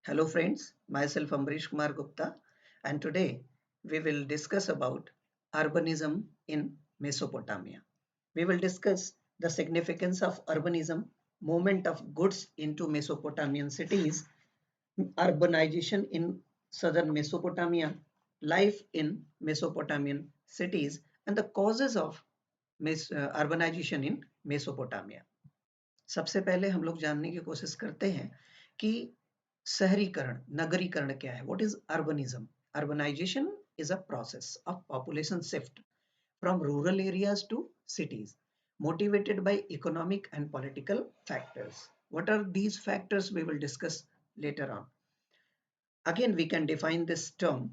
Hello friends, myself Ambrish Kumar Gupta, and today we will discuss about urbanism in Mesopotamia. We will discuss the significance of urbanism, movement of goods into Mesopotamian cities, urbanization in southern Mesopotamia, life in Mesopotamian cities, and the causes of urbanization in Mesopotamia. सबसे पहले हम लोग जानने की कोशिश करते हैं कि शहरीकरण नगरीकरण क्या है. What is urbanism? Urbanization is a process of population shift from rural areas to cities motivated by economic and political factors. What are these factors? We will discuss later on. Again, we can define this term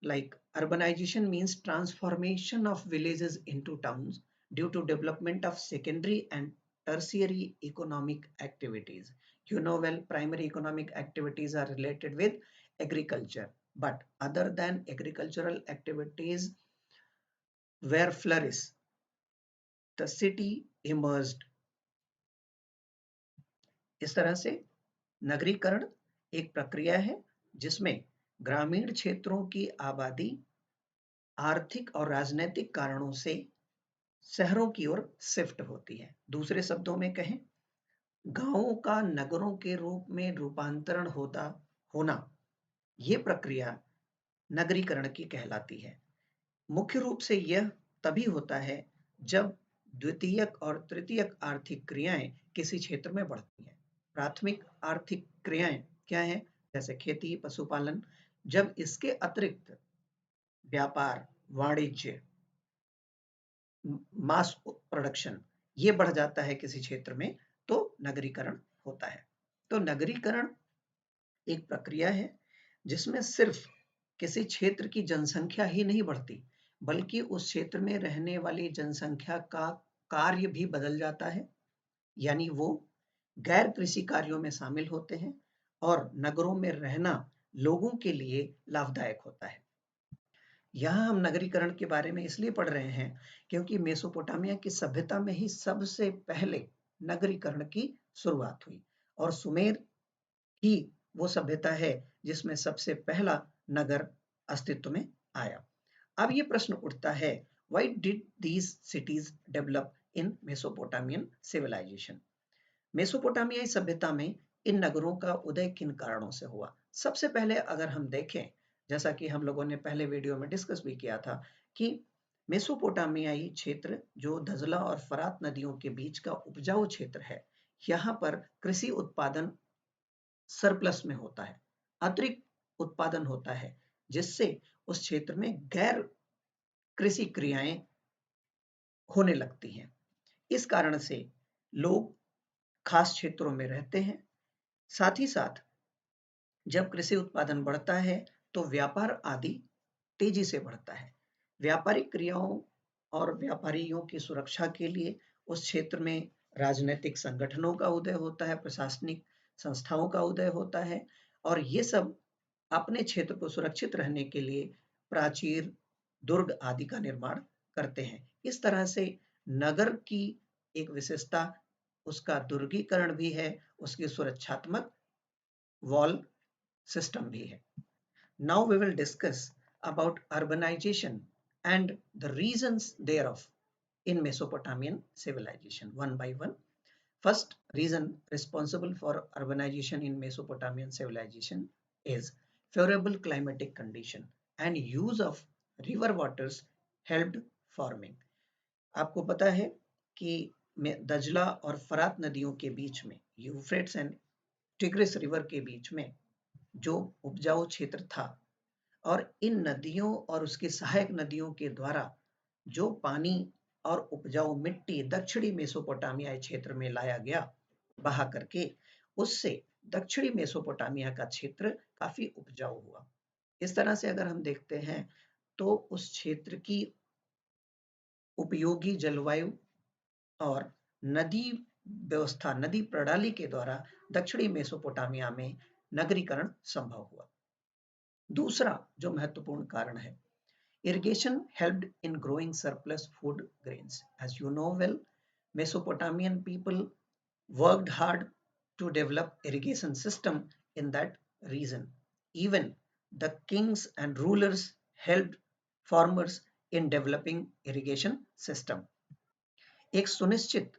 like urbanization means transformation of villages into towns due to development of secondary and tertiary economic activities. You know well, primary economic activities are related with agriculture, but other than agricultural activities where flourish, the city emerged. इस तरह से नगरीकरण एक प्रक्रिया है जिसमें ग्रामीण क्षेत्रों की आबादी आर्थिक और राजनीतिक कारणों से शहरों की ओर शिफ्ट होती है. दूसरे शब्दों में कहें, गांवों का नगरों के रूप में रूपांतरण होना, ये प्रक्रिया नगरीकरण की कहलाती है. मुख्य रूप से यह तभी होता है जब द्वितीयक और तृतीयक आर्थिक क्रियाएं किसी क्षेत्र में बढ़ती हैं. प्राथमिक आर्थिक क्रियाएं क्या हैं? जैसे खेती, पशुपालन. जब इसके अतिरिक्त व्यापार, वाणिज्य, मास प्रोडक्शन ये बढ़ जाता है किसी क्षेत्र में, तो नगरीकरण होता है. तो नगरीकरण एक प्रक्रिया है जिसमें सिर्फ किसी क्षेत्र की जनसंख्या ही नहीं बढ़ती, बल्कि उस क्षेत्र में रहने वाली जनसंख्या का कार्य भी बदल जाता है. यानी वो गैर कृषि कार्यों में शामिल होते हैं और नगरों में रहना लोगों के लिए लाभदायक होता है. यहाँ हम नगरीकरण के बारे में इसलिए पढ़ रहे हैं क्योंकि मेसोपोटामिया की सभ्यता में ही सबसे पहले नगरीकरण की शुरुआत हुई और सुमेर ही वो सभ्यता है जिसमें सबसे पहला नगर अस्तित्व में आया. अब ये प्रश्न उठता है, why did these cities develop in Mesopotamian civilization? मेसोपोटामियाई सभ्यता में इन नगरों का उदय किन कारणों से हुआ? सबसे पहले अगर हम देखें, जैसा कि हम लोगों ने पहले वीडियो में डिस्कस भी किया था कि मेसोपोटामियाई क्षेत्र जो दजला और फरात नदियों के बीच का उपजाऊ क्षेत्र है, यहाँ पर कृषि उत्पादन सरप्लस में होता है, अतिरिक्त उत्पादन होता है, जिससे उस क्षेत्र में गैर कृषि क्रियाएं होने लगती हैं. इस कारण से लोग खास क्षेत्रों में रहते हैं. साथ ही साथ जब कृषि उत्पादन बढ़ता है तो व्यापार आदि तेजी से बढ़ता है. व्यापारिक क्रियाओं और व्यापारियों की सुरक्षा के लिए उस क्षेत्र में राजनीतिक संगठनों का उदय होता है, प्रशासनिक संस्थाओं का उदय होता है और ये सब अपने क्षेत्र को सुरक्षित रहने के लिए प्राचीर, दुर्ग आदि का निर्माण करते हैं. इस तरह से नगर की एक विशेषता उसका दुर्गीकरण भी है, उसकी सुरक्षात्मक वॉल सिस्टम भी है. Now we will discuss about urbanization and the reasons thereof in Mesopotamian civilization one by one. First reason responsible for urbanization in Mesopotamian civilization is favorable climatic condition and use of river waters helped farming. आपको पता है कि दजला और फरात नदियों के बीच में, Euphrates and tigris river के बीच में जो उपजाऊ क्षेत्र था और इन नदियों और उसकी सहायक नदियों के द्वारा जो पानी और उपजाऊ मिट्टी दक्षिणी मेसोपोटामिया क्षेत्र में लाया गया बहा करके, उससे दक्षिणी मेसोपोटामिया का क्षेत्र काफी उपजाऊ हुआ. इस तरह से अगर हम देखते हैं तो उस क्षेत्र की उपयोगी जलवायु और नदी व्यवस्था, नदी प्रणाली के द्वारा दक्षिणी मेसोपोटामिया में नगरीकरण संभव हुआ. दूसरा जो महत्वपूर्ण कारण है, irrigation helped in growing surplus food grains. As you know well, Mesopotamian people worked hard to develop irrigation system in that reason, even the kings and rulers helped farmers in developing irrigation system. एक सुनिश्चित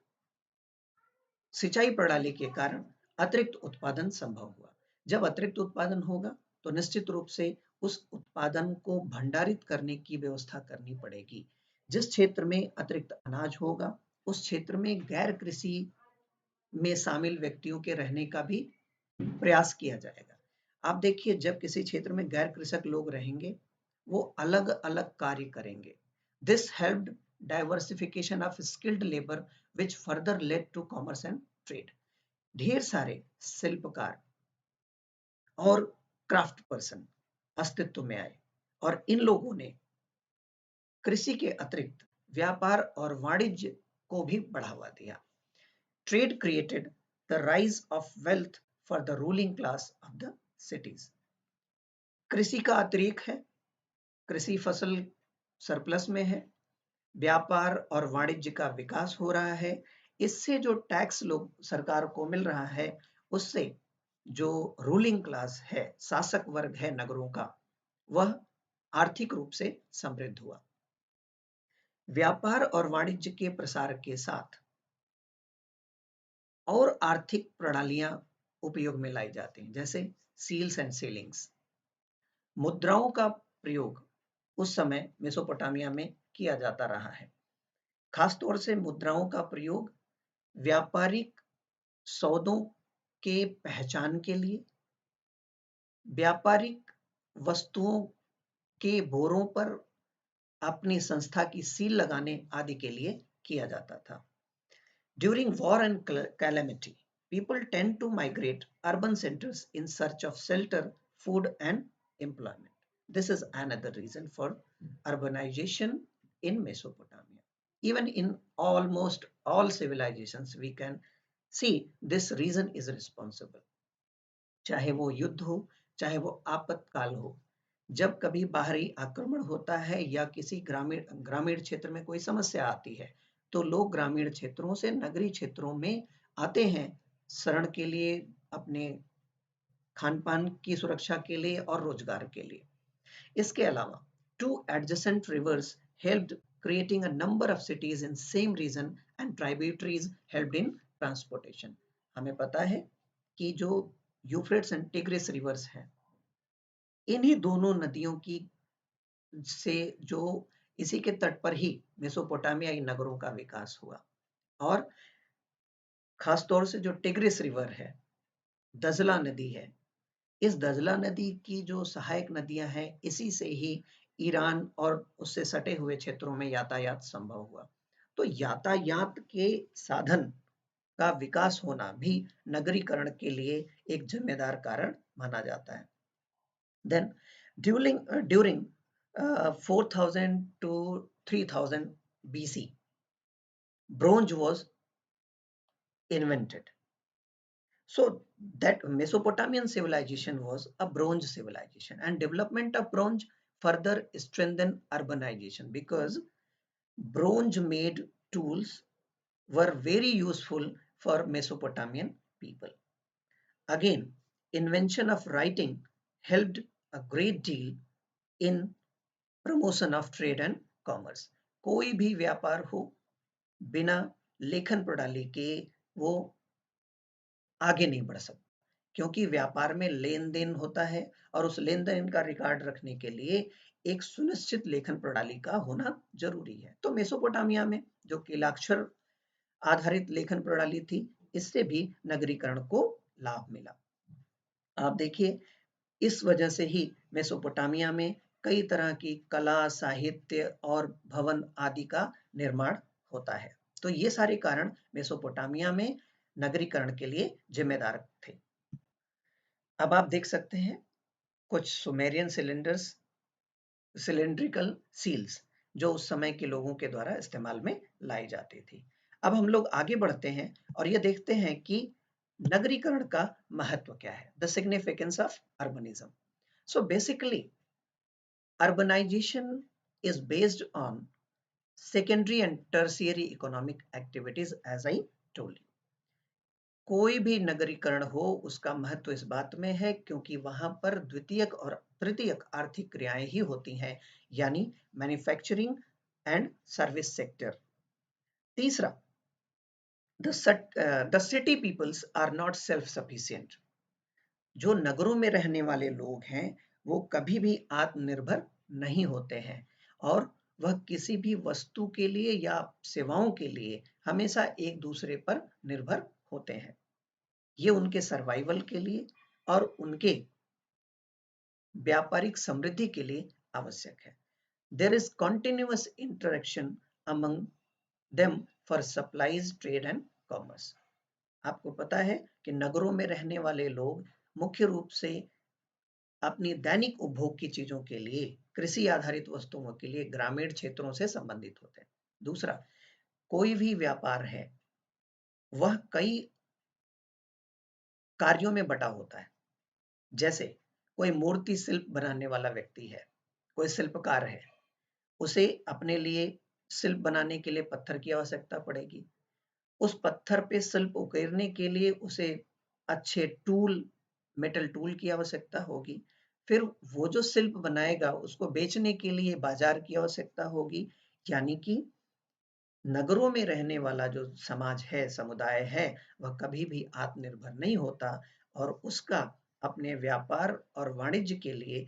सिंचाई प्रणाली के कारण अतिरिक्त उत्पादन संभव हुआ। जब अतिरिक्त उत्पादन होगा तो निश्चित रूप से उस उत्पादन को भंडारित करने की व्यवस्था करनी पड़ेगी। जिस क्षेत्र में अतिरिक्त अनाज होगा उस क्षेत्र में गैर कृषि में शामिल व्यक्तियों के रहने का भी प्रयास किया जाएगा। आप देखिए, जब किसी क्षेत्र में गैर कृषक लोग रहेंगे वो अलग अलग कार्य करेंगे। This helped diversification of skilled labour which further led to commerce and trade. ढेर सारे शिल्पकार और क्राफ्ट पर्सन अस्तित्व में आए और इन लोगों ने कृषि के अतिरिक्त व्यापार और वाणिज्य को भी बढ़ावा दिया। Trade created the rise of wealth for the ruling class of the cities. कृषि का अतिरेक है, कृषि फसल सरप्लस में है, व्यापार और वाणिज्य का विकास हो रहा है। इससे जो टैक्स लोग सरकार को मिल रहा है उससे जो रूलिंग क्लास है, शासक वर्ग है नगरों का, वह आर्थिक रूप से समृद्ध हुआ। व्यापार और वाणिज्य के प्रसार के साथ और आर्थिक प्रणालियां उपयोग में लाई जाती हैं, जैसे सील्स एंड सीलिंग्स। मुद्राओं का प्रयोग उस समय मेसोपोटामिया में किया जाता रहा है। खासतौर से मुद्राओं का प्रयोग व्यापारिक सौदों के पहचान के लिए, व्यापारिक वस्तुओं के बोरों पर अपनी संस्था की सील लगाने आदि के लिए किया जाता था। During war and calamity, people tend to migrate urban centers in search of shelter, food, and employment. This is another reason for urbanization in Mesopotamia. Even in almost all civilizations, we can see this reason is responsible. चाहे वो युद्ध हो, चाहे वो आपातकाल हो, जब कभी बाहरी आक्रमण होता है या किसी ग्रामीण ग्रामीण क्षेत्र में कोई समस्या आती है तो लोग ग्रामीण क्षेत्रों से नगरीय क्षेत्रों में आते हैं शरण के लिए, अपने खान पान की सुरक्षा के लिए और रोजगार के लिए। इसके अलावा two adjacent reverse helped creating a number of cities in same region and tributaries helped in transportation. हमें पता है कि जो यूफ्रेट्स एंड टिग्रिस रिवर्स हैं, इन्हीं दोनों नदियों की से जो इसी के तट पर ही मेसोपोटामियाई नगरों का विकास हुआ। और खासतौर से जो टिग्रिस रिवर है, दजला नदी है, इस दजला नदी की जो सहायक नदियां हैं, इसी से ही ईरान और उससे सटे हुए क्षेत्रों में यातायात संभव हुआ। तो यातायात के साधन का विकास होना भी नगरीकरण के लिए एक जिम्मेदार कारण माना जाता है। Then during 4000 to 3000 BC, bronze was invented. So that Mesopotamian civilization was a bronze civilization, and development of bronze further strengthened urbanization because bronze made tools were very useful for Mesopotamian people. Again, invention of writing helped a great deal in promotion of trade and commerce. कोई भी व्यापार हो बिना लेखन प्रणाली के वो आगे नहीं बढ़ सकता, क्योंकि व्यापार में लेन देन होता है और उस लेन देन का रिकॉर्ड रखने के लिए एक सुनिश्चित लेखन प्रणाली का होना जरूरी है। तो मेसोपोटामिया में जो कीलाक्षर आधारित लेखन प्रणाली थी, इससे भी नगरीकरण को लाभ मिला। आप देखिए, इस वजह से ही मेसोपोटामिया में कई तरह की कला, साहित्य और भवन आदि का निर्माण होता है। तो ये सारे कारण मेसोपोटामिया में नगरीकरण के लिए जिम्मेदार थे। अब आप देख सकते हैं कुछ सुमेरियन सिलेंड्रिकल सील्स जो उस समय के लोगों के द्वारा इस्तेमाल में लाई जाती थी। अब हम लोग आगे बढ़ते हैं और ये देखते हैं कि नगरीकरण का महत्व क्या है, the significance of urbanism. So basically, urbanization is based on secondary and tertiary economic activities, as I told you. कोई भी नगरीकरण हो, उसका महत्व इस बात में है क्योंकि वहां पर द्वितीयक और तृतीयक आर्थिक क्रियाएं ही होती हैं, यानी मैन्युफैक्चरिंग एंड सर्विस सेक्टर। तीसरा, the city peoples are not self sufficient. जो नगरों में रहने वाले लोग हैं वो कभी भी आत्मनिर्भर नहीं होते हैं और वह किसी भी वस्तु के लिए या सेवाओं के लिए हमेशा एक दूसरे पर निर्भर होते हैं। ये उनके सर्वाइवल के लिए और उनके व्यापारिक समृद्धि के लिए आवश्यक है। There is continuous interaction among them for supplies, trade and commerce. आपको पता है कि नगरों में रहने वाले लोग मुख्य रूप से अपनी दैनिक उपभोग की चीजों के लिए, कृषि आधारित वस्तुओं के लिए ग्रामीण क्षेत्रों से संबंधित होते हैं। दूसरा, कोई भी व्यापार है वह कई कार्यों में बटा होता है। जैसे कोई मूर्ति शिल्प बनाने वाला व्यक्ति है, कोई शिल्पकार है, उसे अपने लिए शिल्प बनाने के लिए पत्थर की आवश्यकता पड़ेगी। उस पत्थर पे शिल्प उकेरने के लिए उसे अच्छे टूल, मेटल टूल की आवश्यकता होगी। फिर वो जो शिल्प बनाएगा उसको बेचने के लिए बाजार की आवश्यकता होगी। यानी कि नगरों में रहने वाला जो समाज है, समुदाय है, वह कभी भी आत्मनिर्भर नहीं होता और उसका अपने व्यापार और वाणिज्य के लिए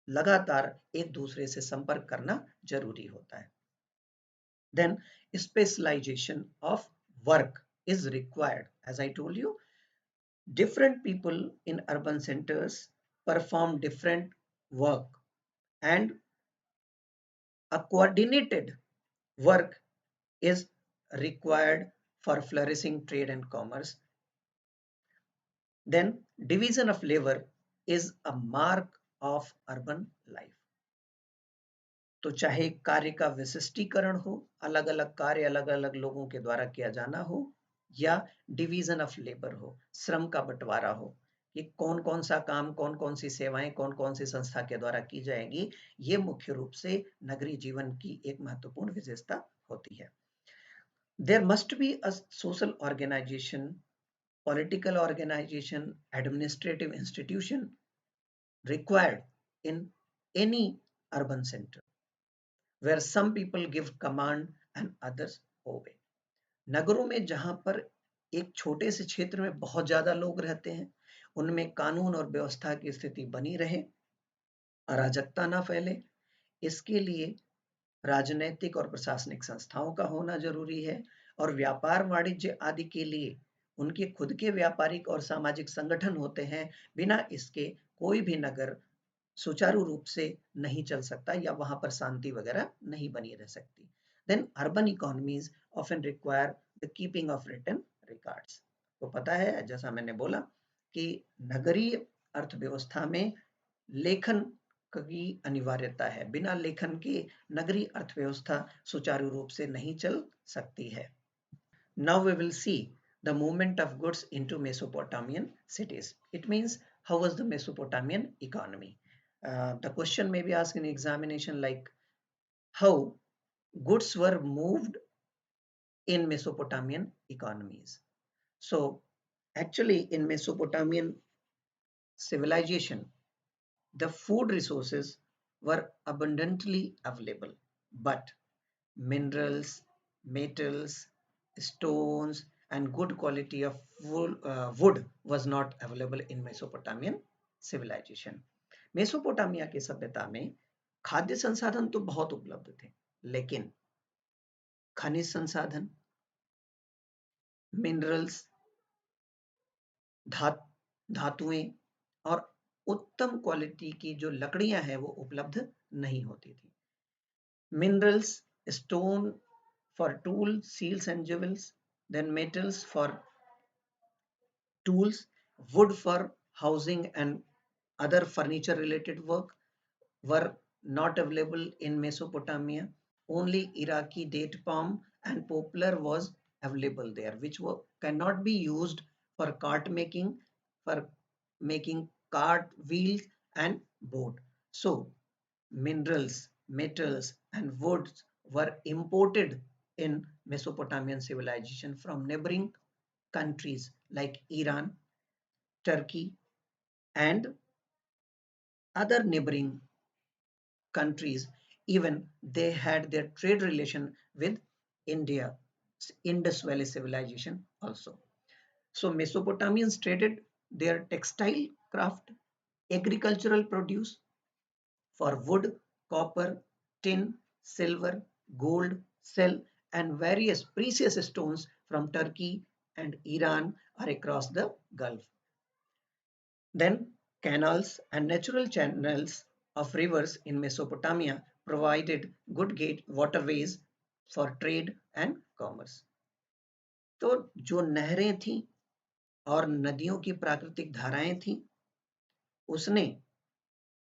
लगातार एक दूसरे से संपर्क करना जरूरी होता है। Then specialization of work is required. As I told you, different people in urban centers perform different work, and a coordinated work is required for flourishing trade and commerce. Then division of labor is a mark of urban life. तो चाहे कार्य का विशिष्टीकरण हो, अलग अलग कार्य अलग अलग लोगों के द्वारा किया जाना हो, या डिवीजन ऑफ लेबर हो, श्रम का बंटवारा हो, कि कौन कौन सा काम, कौन कौन सी सेवाएं कौन कौन सी संस्था के द्वारा की जाएगी, ये मुख्य रूप से नगरीय जीवन की एक महत्वपूर्ण विशेषता होती है। There must be a social organization, political organization, administrative institution required in any urban center where some people give command and others obey. नगरों में जहां पर एक छोटे से क्षेत्र में बहुत ज्यादा लोग रहते हैं, उनमें कानून और व्यवस्था की स्थिति बनी रहे, अराजकता ना फैले, इसके लिए राजनैतिक और प्रशासनिक संस्थाओं का होना जरूरी है और व्यापार वाणिज्य आदि के लिए उनके खुद के व्यापारिक और सामाजिक संगठन होते हैं। बिना इसके कोई भी नगर सुचारू रूप से नहीं चल सकता या वहां पर शांति वगैरह नहीं बनी रह सकती। Then urban economies often require the keeping of written records. तो पता है, जैसा मैंने बोला कि नगरीय अर्थव्यवस्था में लेखन की अनिवार्यता है। बिना लेखन के नगरीय अर्थव्यवस्था सुचारू रूप से नहीं चल सकती है। Now we will see the movement of goods into Mesopotamian cities. It means how was the Mesopotamian economy? The question may be asked in examination like how goods were moved in Mesopotamian economies. So actually in Mesopotamian civilization, the food resources were abundantly available, but minerals, metals, stones, and good quality of wood was not available in Mesopotamian civilization. Mesopotamia की सभ्यता में खाद्य संसाधन तो बहुत उपलब्ध थे, लेकिन खनिज संसाधन, मिनरल्स, धातुएं और उत्तम क्वालिटी की जो लकड़ियां हैं वो उपलब्ध नहीं होती थी। Minerals, stone for tools, seals and jewels, then metals for tools, wood for housing and other furniture related work were not available in Mesopotamia. Only Iraqi date palm and poplar was available there, which cannot be used for cart making, for making cart wheels and boat. So minerals, metals, and woods were imported in Mesopotamian civilization from neighboring countries like Iran, Turkey, and other neighboring countries. Even they had their trade relation with India, Indus Valley civilization also. So Mesopotamians traded their textile craft, agricultural produce for wood, copper, tin, silver, gold, shell, and various precious stones from Turkey and Iran or across the Gulf. Then canals and natural channels of rivers in Mesopotamia provided good gate waterways for trade and commerce. तो जो नहरें थीं और नदियों की प्राकृतिक धाराएं थीं, उसने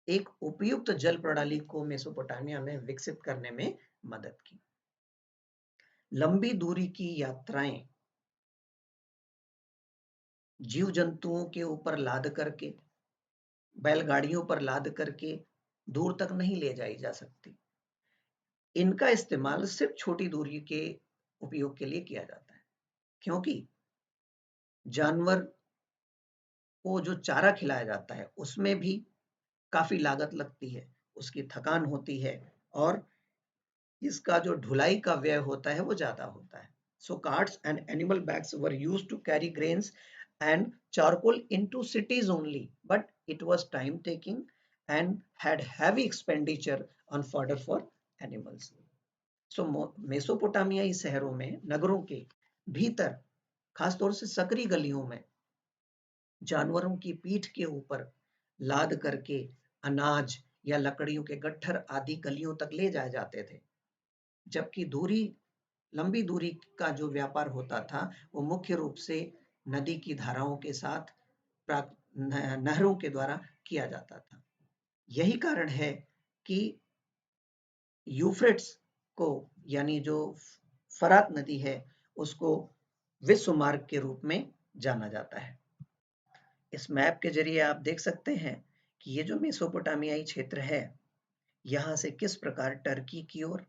एक उपयुक्त जल प्रणाली को मेसोपोटामिया में विकसित करने में मदद की। लंबी दूरी की यात्राएं जीव जंतुओं के ऊपर लाद करके, बैलगाड़ियों पर लाद करके दूर तक नहीं ले जाई जा सकती। इनका इस्तेमाल सिर्फ छोटी दूरी के उपयोग के लिए किया जाता है, क्योंकि जानवर को जो चारा खिलाया जाता है उसमें भी काफी लागत लगती है, उसकी थकान होती है और इसका जो ढुलाई का व्यय होता है वो ज्यादा होता है। So carts and animal bags were used to carry grains and charcoal into cities only, but it was time taking and had heavy expenditure on fodder for animals. So मेसोपोटामियाई शहरों में, नगरों के भीतर, खासतौर से सकरी गलियों में जानवरों की पीठ के ऊपर लाद करके अनाज या लकड़ियों के गट्ठर आदि गलियों तक ले जाए जाते थे, जबकि लंबी दूरी का जो व्यापार होता था वो मुख्य रूप से नदी की धाराओं के साथ नहरों के द्वारा किया जाता था। यही कारण है कि यूफ्रेट्स को, यानी जो फरात नदी है, उसको विश्व मार्ग के रूप में जाना जाता है। इस मैप के जरिए आप देख सकते हैं कि ये जो मेसोपोटामियाई क्षेत्र है, यहां से किस प्रकार टर्की की ओर,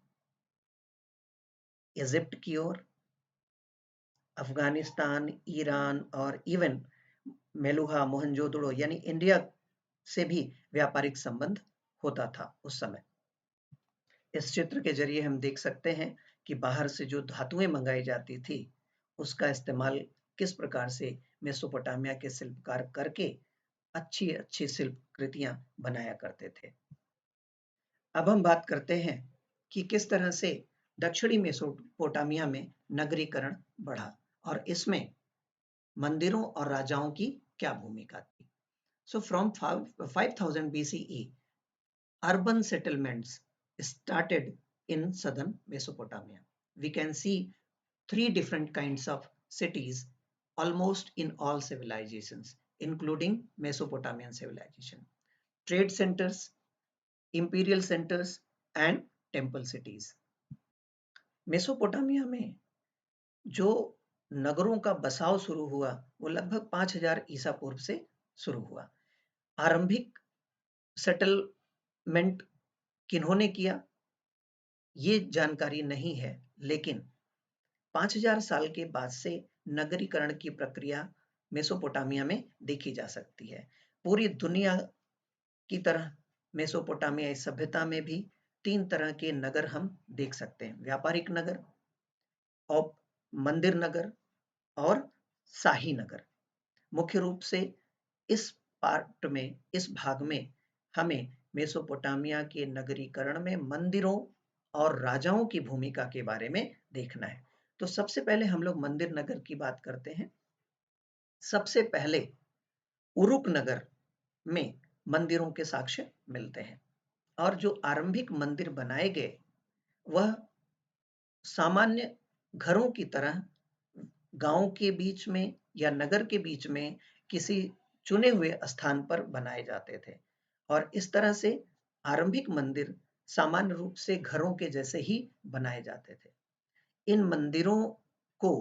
इजिप्ट की ओर, अफगानिस्तान, ईरान और इवन मेलुहा, मोहनजोदड़ो यानी इंडिया से भी व्यापारिक संबंध होता था उस समय। इस चित्र के जरिए हम देख सकते हैं कि बाहर से जो धातुएं मंगाई जाती थी उसका इस्तेमाल किस प्रकार से मेसोपोटामिया के शिल्पकार करके अच्छी अच्छी शिल्प कृतियां बनाया करते थे। अब हम बात करते हैं कि किस तरह से दक्षिणी मेसोपोटामिया में नगरीकरण बढ़ा और इसमें मंदिरों और राजाओं की क्या भूमिका थी। So from 5000 BCE, urban settlements started in southern Mesopotamia. We can see three different kinds of cities almost in all civilizations, including Mesopotamian civilization: trade centers, imperial centers, and temple cities. Mesopotamia में जो नगरों का बसाव शुरू हुआ वो लगभग 5000 ईसा पूर्व से शुरू हुआ। आरंभिक सेटलमेंट किन्होंने किया ये जानकारी नहीं है, लेकिन 5000 साल के बाद से नगरीकरण की प्रक्रिया मेसोपोटामिया में देखी जा सकती है। पूरी दुनिया की तरह मेसोपोटामियाई सभ्यता में भी 3 तरह के नगर हम देख सकते हैं: व्यापारिक नगर, और मंदिर नगर और शाही नगर। मुख्य रूप से इस इस भाग में हमें मेसोपोटामिया के नगरीकरण में मंदिरों और राजाओं की भूमिका के बारे में देखना है। तो सबसे पहले हम लोग मंदिर नगर की बात करते हैं। सबसे पहले उरुक नगर में मंदिरों के साक्ष्य मिलते हैं और जो आरंभिक मंदिर बनाए गए वह सामान्य घरों की तरह गांव के बीच में या नगर के बीच में किसी चुने हुए स्थान पर बनाए जाते थे और इस तरह से आरंभिक मंदिर सामान्य रूप से घरों के जैसे ही बनाए जाते थे। इन मंदिरों को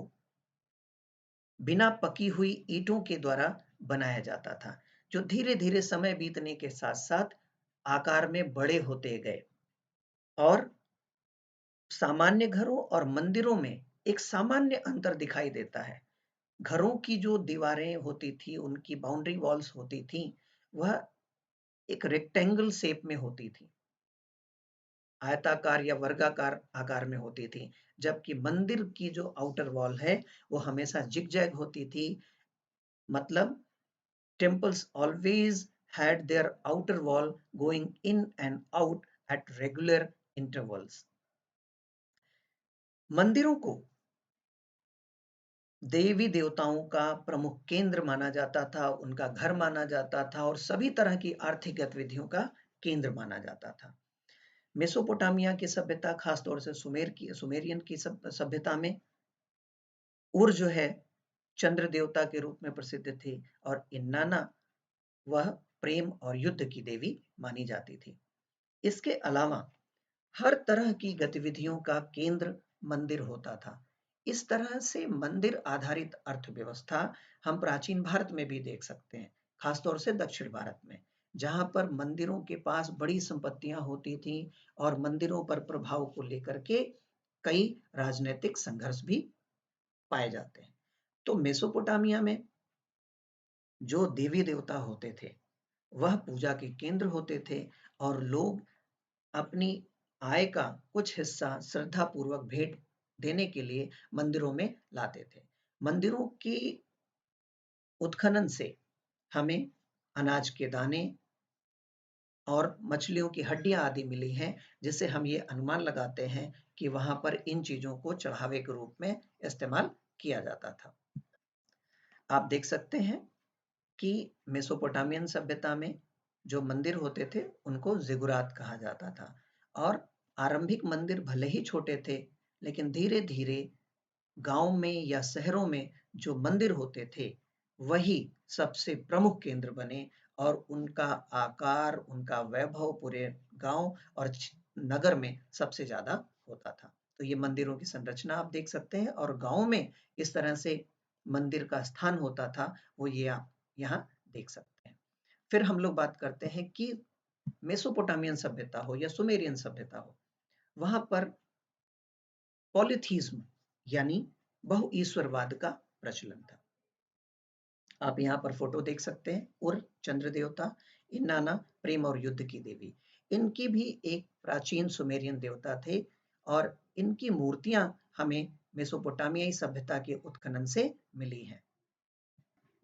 बिना पकी हुई ईंटों के द्वारा बनाया जाता था, जो धीरे धीरे समय बीतने के साथ साथ आकार में बड़े होते गए और सामान्य घरों और मंदिरों में एक सामान्य अंतर दिखाई देता है। घरों की जो दीवारें होती थी, उनकी बाउंड्री वॉल्स होती थी, वह एक रेक्टेंगल शेप में होती थी, आयताकार या वर्गाकार आकार में होती थी, जबकि मंदिर की जो आउटर वॉल है वो हमेशा जिगजैग होती थी। मतलब temples always had their outer wall going in and out at regular intervals. मंदिरों को देवी देवताओं का प्रमुख केंद्र माना जाता था, उनका घर माना जाता था और सभी तरह की आर्थिक गतिविधियों का केंद्र माना जाता था। मेसोपोटामिया की सभ्यता, खासतौर से सुमेरियन की सभ्यता में उर जो है चंद्र देवता के रूप में प्रसिद्ध थी और इन्नाना वह प्रेम और युद्ध की देवी मानी जाती थी। इसके अलावा हर तरह की गतिविधियों का केंद्र मंदिर होता था। इस तरह से मंदिर आधारित अर्थव्यवस्था हम प्राचीन भारत में भी देख सकते हैं, खासतौर से दक्षिण भारत में, जहां पर मंदिरों के पास बड़ी संपत्तियां होती थी और मंदिरों पर प्रभाव को लेकर के कई राजनीतिक संघर्ष भी पाए जाते हैं। तो मेसोपोटामिया में जो देवी देवता होते थे वह पूजा के केंद्र होते थे और लोग अपनी आय का कुछ हिस्सा श्रद्धा पूर्वक भेंट देने के लिए मंदिरों में लाते थे। मंदिरों की उत्खनन से हमें अनाज के दाने और मछलियों की हड्डियां आदि मिली हैं, जिससे हम ये अनुमान लगाते हैं कि वहां पर इन चीजों को चढ़ावे के रूप में इस्तेमाल किया जाता था। आप देख सकते हैं कि मेसोपोटामियन सभ्यता में जो मंदिर होते थे उनको जिगुरात कहा जाता था और आरंभिक मंदिर भले ही छोटे थे, लेकिन धीरे धीरे गांव में या शहरों में जो मंदिर होते थे वही सबसे प्रमुख केंद्र बने और उनका आकार, उनका वैभव पूरे गांव और नगर में सबसे ज्यादा होता था। तो ये मंदिरों की संरचना आप देख सकते हैं और गांव में इस तरह से मंदिर का स्थान होता था, वो ये आप यहाँ देख सकते हैं। फिर हम लोग बात करते हैं कि मेसोपोटामियन सभ्यता हो या सुमेरियन सभ्यता हो, वहां पर पॉलीथीज्म यानी बहुईश्वरवाद का प्रचलन था। आप यहाँ पर फोटो देख सकते हैं, उर चंद्र देवता, इन्नाना प्रेम और युद्ध की देवी। इनकी भी एक प्राचीन सुमेरियन देवता थे और इनकी मूर्तियां हमें मेसोपोटामियाई सभ्यता के उत्खनन से मिली हैं।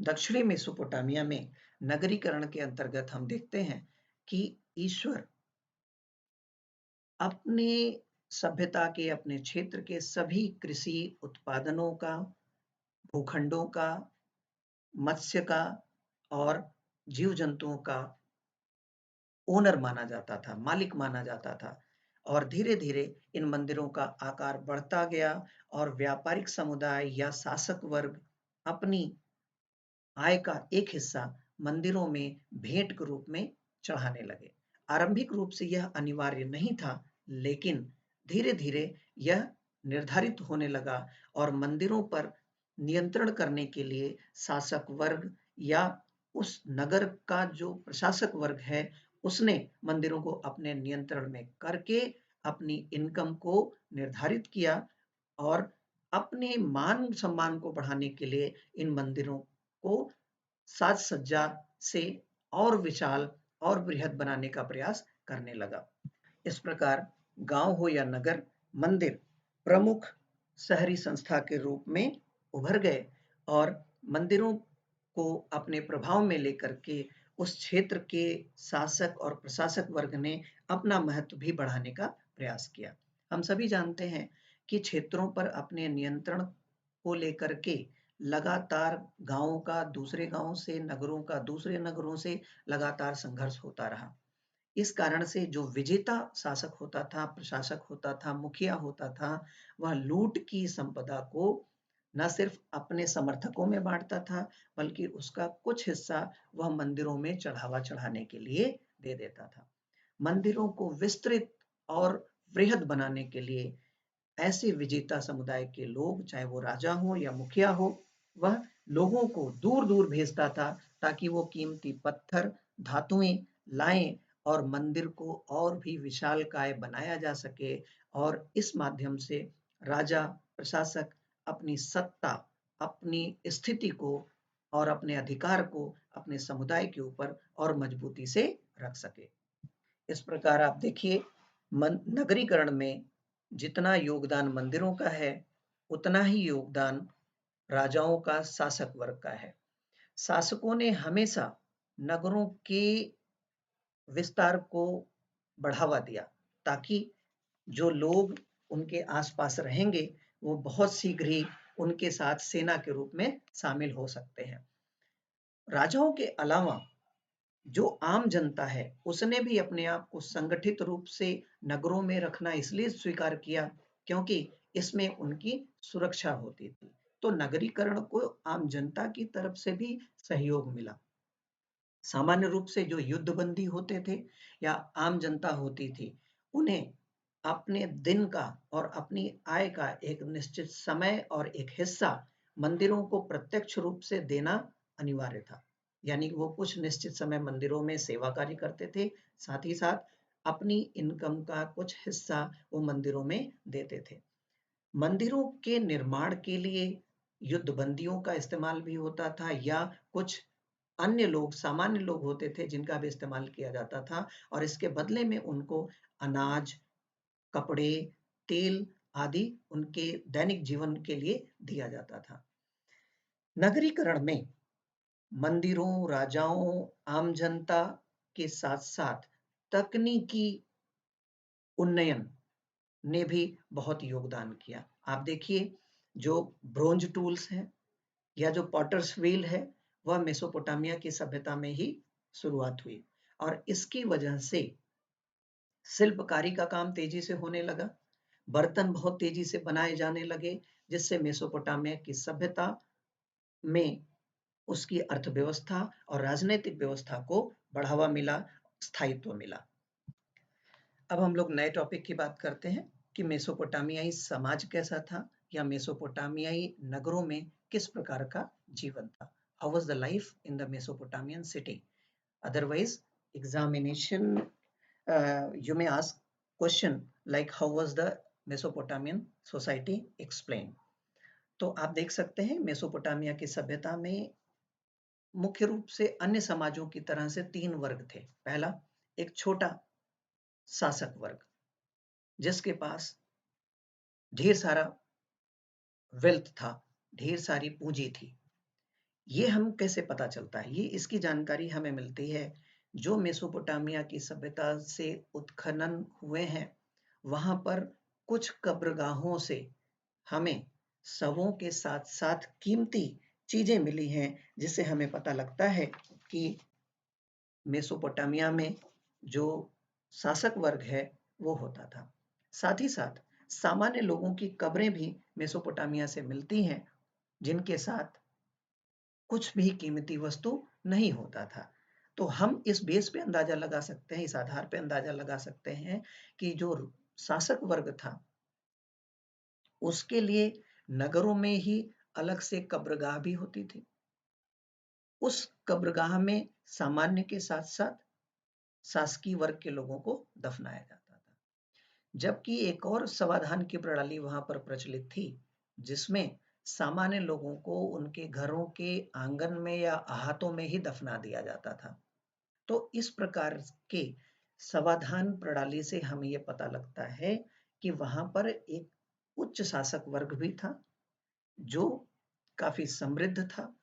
दक्षिणी मेसोपोटामिया में नगरीकरण के अंतर्गत हम देखते हैं कि ईश्वर अपने सभ्यता के, अपने क्षेत्र के सभी कृषि उत्पादनों का, भूखंडों का, मत्स्य का और जीव जंतुओं का ओनर माना जाता था, मालिक माना जाता था और धीरे धीरे इन मंदिरों का आकार बढ़ता गया और व्यापारिक समुदाय या शासक वर्ग अपनी आय का एक हिस्सा मंदिरों में भेंट के रूप में चढ़ाने लगे। आरंभिक रूप से यह अनिवार्य नहीं था, लेकिन धीरे धीरे यह निर्धारित होने लगा और मंदिरों पर नियंत्रण करने के लिए शासक वर्ग या उस नगर का जो प्रशासक वर्ग है उसने मंदिरों को अपने नियंत्रण में करके अपनी इनकम को निर्धारित किया और अपने मान सम्मान को बढ़ाने के लिए इन मंदिरों को साज सज्जा से और विशाल और बृहद बनाने का प्रयास करने लगा। इस प्रकार गांव हो या नगर, मंदिर प्रमुख शहरी संस्था के रूप में उभर गए और मंदिरों को अपने प्रभाव में लेकर के उस क्षेत्र के शासक और प्रशासक वर्ग ने अपना महत्व भी बढ़ाने का प्रयास किया। हम सभी जानते हैं कि क्षेत्रों पर अपने नियंत्रण को लेकर के लगातार गांवों का दूसरे गांवों से, नगरों का दूसरे नगरों से लगातार संघर्ष होता रहा। इस कारण से जो विजेता शासक होता था, प्रशासक होता था, मुखिया होता था, वह लूट की संपदा को न सिर्फ अपने समर्थकों में बांटता था, बल्कि उसका कुछ हिस्सा वह मंदिरों में चढ़ावा चढ़ाने के लिए दे देता था। मंदिरों को विस्तृत और वृहद बनाने के लिए ऐसे विजेता समुदाय के लोग, चाहे वो राजा हो या मुखिया हो, वह लोगों को दूर दूर भेजता था ताकि वो कीमती पत्थर, धातुएं लाएं और मंदिर को और भी विशालकाय बनाया जा सके और इस माध्यम से राजा, प्रशासक अपनी सत्ता, अपनी स्थिति को और अपने अधिकार को अपने समुदाय के ऊपर और मजबूती से रख सके। इस प्रकार आप देखिए, नगरीकरण में जितना योगदान मंदिरों का है, उतना ही योगदान राजाओं का, शासक वर्ग का है। शासकों ने हमेशा नगरों के विस्तार को बढ़ावा दिया, ताकि जो लोग उनके आसपास रहेंगे वो बहुत शीघ्र ही उनके साथ सेना के रूप में शामिल हो सकते हैं। राजाओं के अलावा जो आम जनता है, उसने भी अपने आप को संगठित रूप से नगरों में रखना इसलिए स्वीकार किया क्योंकि इसमें उनकी सुरक्षा होती थी। तो नगरीकरण को आम जनता की तरफ से भी सहयोग मिला। सामान्य रूप से जो युद्धबंदी होते थे या आम जनता होती थी, उन्हें अपने दिन का और अपनी आय का एक निश्चित समय और एक हिस्सा मंदिरों को प्रत्यक्ष रूप से देना अनिवार्य था। यानी वो कुछ निश्चित समय मंदिरों में सेवा कार्य करते थे, साथ ही साथ अपनी इनकम का कुछ हिस्सा वो मंदिरों में देते थे। मंदिरों के निर्माण के लिए युद्धबंदियों का इस्तेमाल भी होता था, या कुछ अन्य लोग, सामान्य लोग होते थे जिनका भी इस्तेमाल किया जाता था, और इसके बदले में उनको अनाज, कपड़े, तेल आदि उनके दैनिक जीवन के लिए दिया जाता था। नगरीकरण में मंदिरों, राजाओं, आम जनता के साथ-साथ तकनीकी उन्नयन ने भी बहुत योगदान किया। आप देखिए, जो ब्रोंज टूल्स हैं या जो पॉटर्स व्हील है, वह मेसोपोटामिया की सभ्यता में ही शुरुआत हुई, और इसकी वजह से शिल्पकारी का काम तेजी से होने लगा। बर्तन बहुत तेजी से बनाए जाने लगे, जिससे मेसोपोटामिया की सभ्यता में उसकी अर्थव्यवस्था और राजनीतिक व्यवस्था को बढ़ावा मिला, स्थायित्व मिला। अब हम लोग नए टॉपिक की बात करते हैं कि मेसोपोटामियाई समाज कैसा था, या मेसोपोटामियाई नगरों में किस प्रकार का जीवन था। How was the life in the Mesopotamian city. Otherwise examination you may ask question like how was the Mesopotamian society explained। तो आप देख सकते हैं मेसोपोटामिया की सभ्यता में मुख्य रूप से अन्य समाजों की तरह से 3 वर्ग थे। पहला, एक छोटा शासक वर्ग जिसके पास ढेर सारा वेल्थ था, ढेर सारी पूंजी थी। ये हम कैसे पता चलता है? ये इसकी जानकारी हमें मिलती है जो मेसोपोटामिया की सभ्यता से उत्खनन हुए हैं, वहां पर कुछ कब्रगाहों से हमें शवों के साथ साथ कीमती चीजें मिली हैं, जिससे हमें पता लगता है कि मेसोपोटामिया में जो शासक वर्ग है वो होता था। साथ ही साथ सामान्य लोगों की कब्रें भी मेसोपोटामिया से मिलती हैं, जिनके साथ कुछ भी कीमती वस्तु नहीं होता था। तो हम इस बेस पे अंदाजा लगा सकते हैं, इस आधार पे अंदाजा लगा सकते हैं कि जो शासक वर्ग था उसके लिए नगरों में ही अलग से कब्रगाह भी होती थी। उस कब्रगाह में सामान्य के साथ साथ शासकीय वर्ग के लोगों को दफनाया जाता था। जबकि एक और समाधान की प्रणाली वहां पर प्रचलित थी, जिसमें सामान्य लोगों को उनके घरों के आंगन में या अहातों में ही दफना दिया जाता था। तो इस प्रकार के समाधान प्रणाली से हमें यह पता लगता है कि वहां पर एक उच्च शासक वर्ग भी था जो काफी समृद्ध था,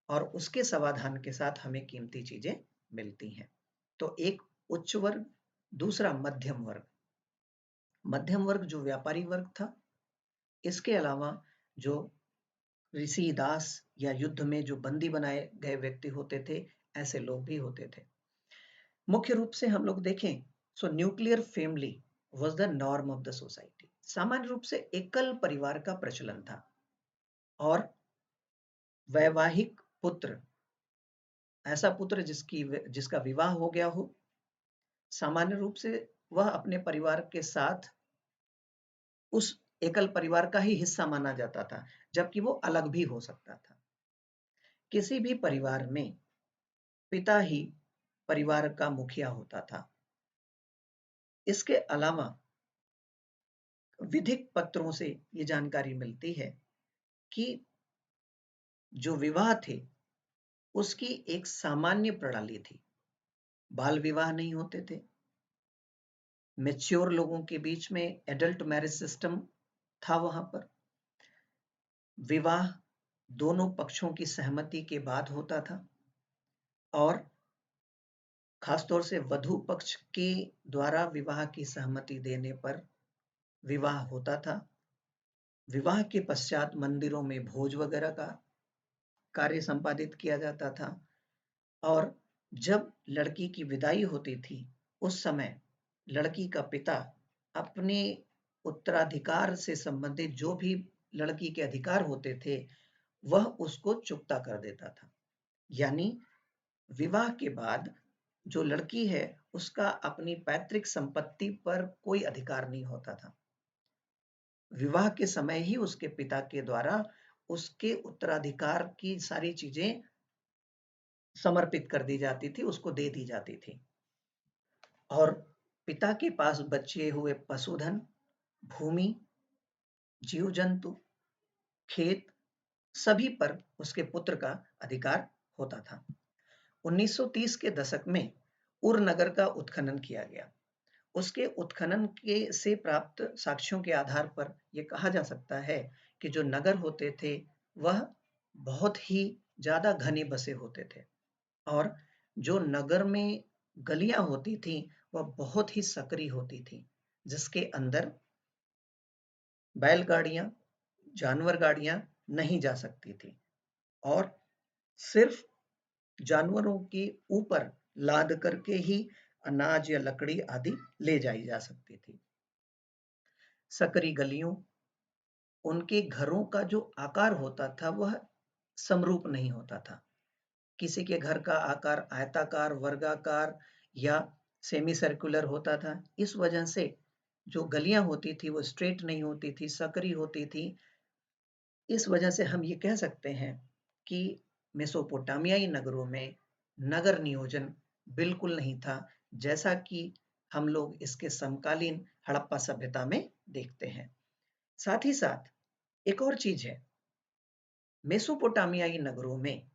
और उसके समाधान के साथ हमें कीमती चीजें मिलती हैं। तो एक उच्च वर्ग, दूसरा मध्यम वर्ग। मध्यम वर्ग जो व्यापारी वर्ग था, इसके अलावा जो ऋषि दास या युद्ध में जो बंदी बनाए गए व्यक्ति होते थे, ऐसे लोग भी होते थे। मुख्य रूप से हम लोग देखें सो nuclear family was the norm of the society. सामान्य रूप से एकल परिवार का प्रचलन था, और वैवाहिक पुत्र, ऐसा पुत्र जिसका विवाह हो गया हो, सामान्य रूप से वह अपने परिवार के साथ उस एकल परिवार का ही हिस्सा माना जाता था, जबकि वो अलग भी हो सकता था। किसी भी परिवार में पिता ही परिवार का मुखिया होता था। इसके अलावा विधिक पत्रों से ये जानकारी मिलती है कि जो विवाह थे उसकी एक सामान्य प्रणाली थी। बाल विवाह नहीं होते थे। मैच्योर लोगों के बीच में एडल्ट मैरिज सिस्टम था वहां पर। विवाह दोनों पक्षों की सहमति के बाद होता था और खासतौर से वधू पक्ष के द्वारा विवाह की सहमति देने पर विवाह होता था। विवाह के पश्चात मंदिरों में भोज वगैरह का कार्य संपादित किया जाता था और जब लड़की की विदाई होती थी उस समय लड़की का पिता अपने उत्तराधिकार से संबंधित जो भी लड़की के अधिकार होते थे वह उसको चुकता कर देता था। यानी विवाह के बाद जो लड़की है उसका अपनी पैतृक संपत्ति पर कोई अधिकार नहीं होता था। विवाह के समय ही उसके पिता के द्वारा उसके उत्तराधिकार की सारी चीजें समर्पित कर दी जाती थी, उसको दे दी जाती थी और पिता के पास बचे हुए पशुधन, भूमि, जीव जंतु, खेत सभी पर उसके पुत्र का अधिकार होता था। 1930 के दशक में उर नगर का उत्खनन किया गया। उसके उत्खनन के से प्राप्त साक्ष्यों के आधार पर यह कहा जा सकता है कि जो नगर होते थे वह बहुत ही ज्यादा घने बसे होते थे और जो नगर में गलियां होती थी वह बहुत ही सकरी होती थी जिसके अंदर बैलगाड़ियां, जानवर गाड़ियां नहीं जा सकती थी और सिर्फ जानवरों के ऊपर लाद करके ही अनाज या लकड़ी आदि ले जाई जा सकती थी। सकरी गलियों, उनके घरों का जो आकार होता था वह समरूप नहीं होता था। किसी के घर का आकार आयताकार, वर्गाकार या सेमी सर्कुलर होता था। इस वजह से जो गलियां होती थी वो स्ट्रेट नहीं होती थी, सकरी होती थी। इस वजह से हम ये कह सकते हैं कि मेसोपोटामियाई नगरों में नगर नियोजन बिल्कुल नहीं था जैसा कि हम लोग इसके समकालीन हड़प्पा सभ्यता में देखते हैं। साथ ही साथ एक और चीज है, मेसोपोटामियाई नगरों में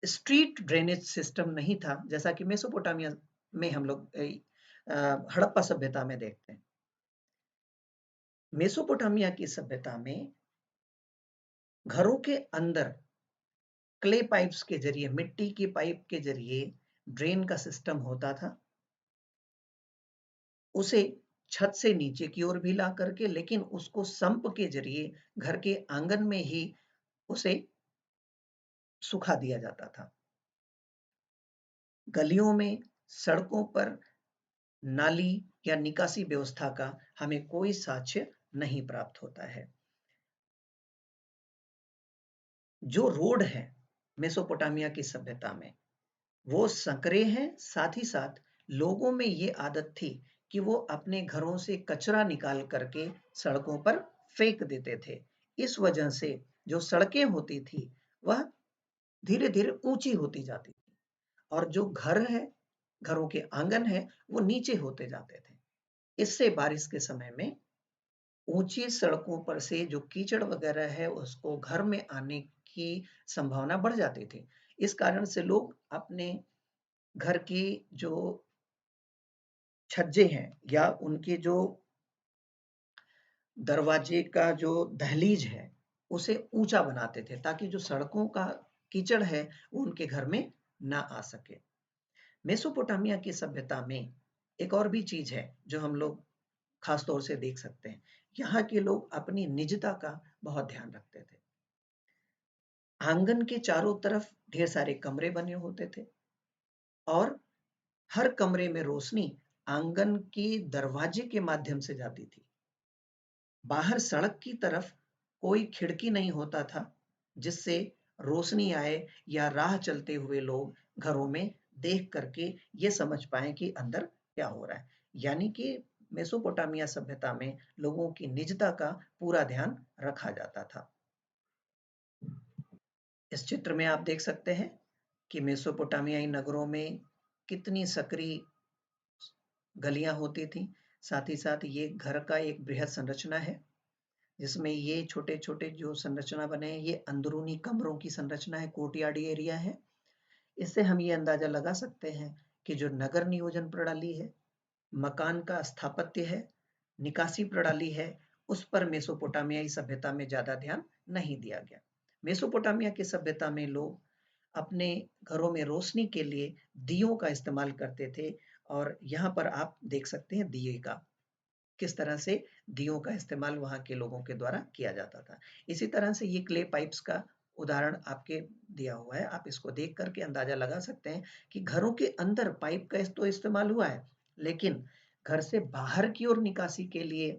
स्ट्रीट ड्रेनेज सिस्टम नहीं था जैसा कि मेसोपोटामिया में हम लोग हड़प्पा सभ्यता में देखते हैं। मेसोपोटामिया की सभ्यता में घरों के अंदर क्ले पाइप्स के जरिए, मिट्टी की पाइप के जरिए ड्रेन का सिस्टम होता था। उसे छत से नीचे की ओर भी ला करके, लेकिन उसको संप के जरिए घर के आंगन में ही उसे सुखा दिया जाता था। गलियों में, सड़कों पर नाली या निकासी व्यवस्था का हमें कोई साक्ष्य नहीं प्राप्त होता है। जो रोड है मेसोपोटामिया की सभ्यता में वो संकरे हैं, साथ ही साथ लोगों में ये आदत थी कि वो अपने घरों से कचरा निकाल करके सड़कों पर फेंक देते थे। इस वजह से जो सड़कें होती थी वह धीरे धीरे ऊंची होती जाती थी और जो घर है, घरों के आंगन है वो नीचे होते जाते थे। इससे बारिश के समय में ऊंची सड़कों पर से जो कीचड़ वगैरह है उसको घर में आने की संभावना बढ़ जाती थी। इस कारण से लोग अपने घर की जो छज्जे हैं या उनके जो दरवाजे का जो दहलीज है उसे ऊंचा बनाते थे ताकि जो सड़कों का कीचड़ है वो उनके घर में ना आ सके। मेसोपोटामिया की सभ्यता में एक और भी चीज है जो हम लोग खास तौर से देख सकते हैं। यहाँ के लोग अपनी निजता का बहुत ध्यान रखते थे। आंगन के चारों तरफ ढेर सारे कमरे बने होते थे और हर कमरे में रोशनी आंगन के दरवाजे के माध्यम से जाती थी। बाहर सड़क की तरफ कोई खिड़की नहीं होता था जिससे रोशनी आए या राह चलते हुए लोग घरों में देख करके ये समझ पाए कि अंदर क्या हो रहा है। यानी कि मेसोपोटामिया सभ्यता में लोगों की निजता का पूरा ध्यान रखा जाता था। इस चित्र में आप देख सकते हैं कि मेसोपोटामियाई नगरों में कितनी सकरी गलियां होती थी। साथ ही साथ ये घर का एक बृहद संरचना है। जिसमें ये छोटे-छोटे जो संरचना बने हैं, ये अंदरूनी कमरों की संरचना है, कोर्टयार्ड एरिया है। इससे हम ये अंदाजा लगा सकते हैं कि जो नगर नियोजन प्रणाली है, मकान का स्थापत्य है, निकासी प्रणाली है, उस पर मेसोपोटामियाई सभ्यता में ज्यादा ध्यान नहीं दिया गया। मेसोपोटामिया की सभ्यता में लोग अपने घरों में रोशनी के लिए दियों का इस्तेमाल करते थे, और यहाँ पर आप देख सकते हैं दिए का किस तरह से दियों का इस्तेमाल वहां के लोगों के द्वारा किया जाता था। इसी तरह से ये क्ले पाइप्स का उदाहरण आपके दिया हुआ है, आप इसको देख करके अंदाजा लगा सकते हैं कि घरों के अंदर पाइप का तो इस्तेमाल हुआ है, लेकिन घर से बाहर की ओर निकासी के लिए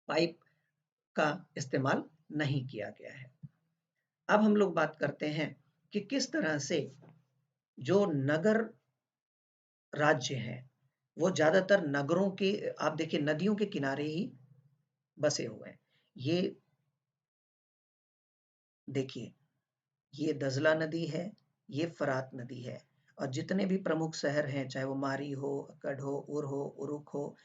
पाइप का इस्तेमाल नहीं किया गया है। अब हम लोग बात करते हैं कि किस तरह से जो नगर राज्य हैं वो ज्यादातर नगरों के, आप देखिए नदियों के किनारे ही बसे हुए हैं। ये देखिए, ये दजला नदी है, ये फरात नदी है, और जितने भी प्रमुख शहर हैं, चाहे वो मारी हो, अक्कड़ हो, उर हो, उरुक हो,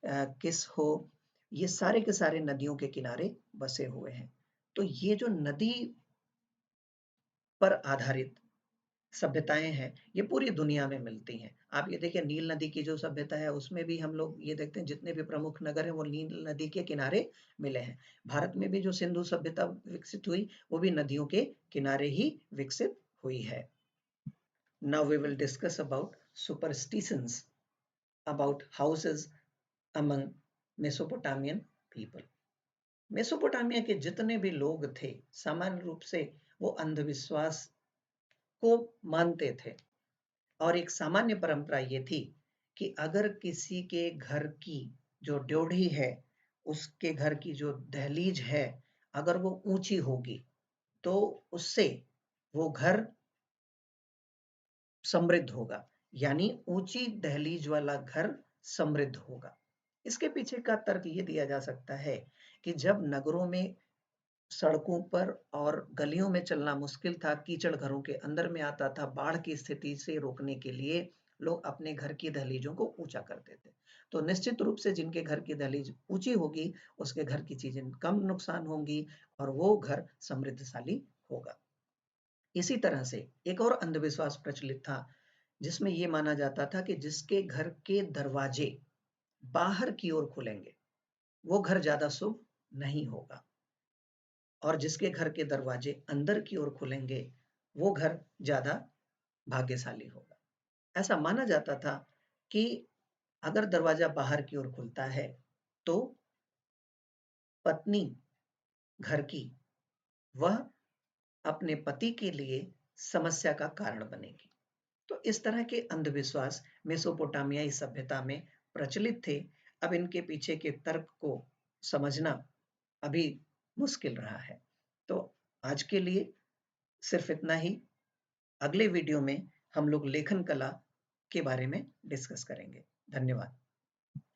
किस हो, ये सारे के सारे नदियों के किनारे बसे हुए हैं। तो ये जो नदी पर आधारित सभ्यताएं हैं, ये पूरी दुनिया में मिलती हैं। आप ये देखिए नील नदी की जो सभ्यता है उसमें भी हम लोग ये देखते हैं जितने भी प्रमुख नगर हैं वो नील नदी के किनारे मिले हैं। भारत में भी जो सिंधु सभ्यता विकसित हुई वो भी नदियों के किनारे ही विकसित हुई है। Now we will discuss about superstitions about houses among Mesopotamian people. Mesopotamia के जितने भी लोग थे सामान्य रूप से वो अंधविश्वास को मानते थे, और एक सामान्य परंपरा ये थी कि अगर किसी के घर की जो ड्योढ़ी है, उसके घर की जो दहलीज है, अगर वो ऊंची होगी तो उससे वो घर समृद्ध होगा, यानी ऊंची दहलीज वाला घर समृद्ध होगा। इसके पीछे का तर्क ये दिया जा सकता है कि जब नगरों में सड़कों पर और गलियों में चलना मुश्किल था, कीचड़ घरों के अंदर में आता था, बाढ़ की स्थिति से रोकने के लिए लोग अपने घर की दहलीजों को ऊंचा करते थे। तो निश्चित रूप से जिनके घर की दहलीज ऊंची होगी उसके घर की चीजें कम नुकसान होंगी और वो घर समृद्धशाली होगा। इसी तरह से एक और अंधविश्वास प्रचलित था जिसमें यह माना जाता था कि जिसके घर के दरवाजे बाहर की ओर खुलेंगे वो घर ज्यादा शुभ नहीं होगा, और जिसके घर के दरवाजे अंदर की ओर खुलेंगे वो घर ज्यादा भाग्यशाली होगा। ऐसा माना जाता था कि अगर दरवाजा बाहर की ओर खुलता है तो पत्नी घर की वह अपने पति के लिए समस्या का कारण बनेगी। तो इस तरह के अंधविश्वास मेसोपोटामियाई सभ्यता में प्रचलित थे। अब इनके पीछे के तर्क को समझना अभी मुश्किल रहा है। तो आज के लिए सिर्फ इतना ही। अगले वीडियो में हम लोग लेखन कला के बारे में डिस्कस करेंगे। धन्यवाद।